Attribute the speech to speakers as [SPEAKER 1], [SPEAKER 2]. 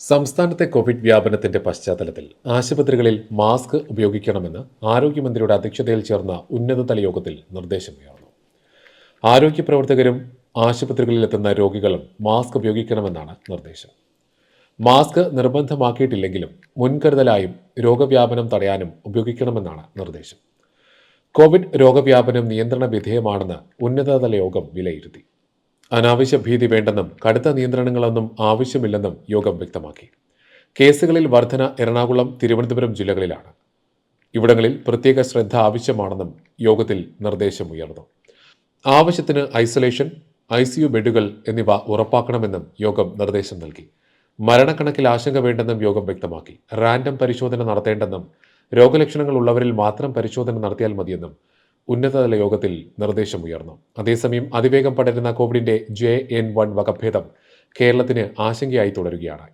[SPEAKER 1] സംസ്ഥാനത്തെ കോവിഡ് വ്യാപനത്തിന്റെ പശ്ചാത്തലത്തിൽ ആശുപത്രികളിൽ മാസ്ക് ഉപയോഗിക്കണമെന്ന് ആരോഗ്യമന്ത്രിയുടെ അധ്യക്ഷതയിൽ ചേർന്ന ഉന്നതതല യോഗത്തിൽ നിർദ്ദേശമുയർന്നു. ആരോഗ്യ പ്രവർത്തകരും ആശുപത്രികളിലെത്തുന്ന രോഗികളും മാസ്ക് ഉപയോഗിക്കണമെന്നാണ് നിർദ്ദേശം. മാസ്ക് നിർബന്ധമാക്കിയിട്ടില്ലെങ്കിലും മുൻകരുതലായും രോഗവ്യാപനം തടയാനും ഉപയോഗിക്കണമെന്നാണ് നിർദ്ദേശം. കോവിഡ് രോഗവ്യാപനം നിയന്ത്രണ വിധേയമാണെന്ന് ഉന്നതതല യോഗം വിലയിരുത്തി. അനാവശ്യ ഭീതി വേണ്ടെന്നും കടുത്ത നിയന്ത്രണങ്ങളൊന്നും ആവശ്യമില്ലെന്നും യോഗം വ്യക്തമാക്കി. കേസുകളിൽ വർധന എറണാകുളം, തിരുവനന്തപുരം ജില്ലകളിലാണ്. ഇവിടങ്ങളിൽ പ്രത്യേക ശ്രദ്ധ ആവശ്യമാണെന്നും യോഗത്തിൽ നിർദ്ദേശമുയർന്നു. ആവശ്യത്തിന് ഐസൊലേഷൻ, ICU ബെഡുകൾ എന്നിവ ഉറപ്പാക്കണമെന്നും യോഗം നിർദ്ദേശം നൽകി. മരണക്കണക്കിൽ ആശങ്ക വേണ്ടെന്നും യോഗം വ്യക്തമാക്കി. റാൻഡം പരിശോധന നടത്തേണ്ടെന്നും രോഗലക്ഷണങ്ങൾ ഉള്ളവരിൽ മാത്രം പരിശോധന നടത്തിയാൽ മതിയെന്നും ഉന്നതതല യോഗത്തിൽ നിർദ്ദേശമുയർന്നു. അതേസമയം അതിവേഗം പടരുന്ന കോവിഡിന്റെ JN.1 വകഭേദം കേരളത്തിന് ആശങ്കയായി തുടരുകയാണ്.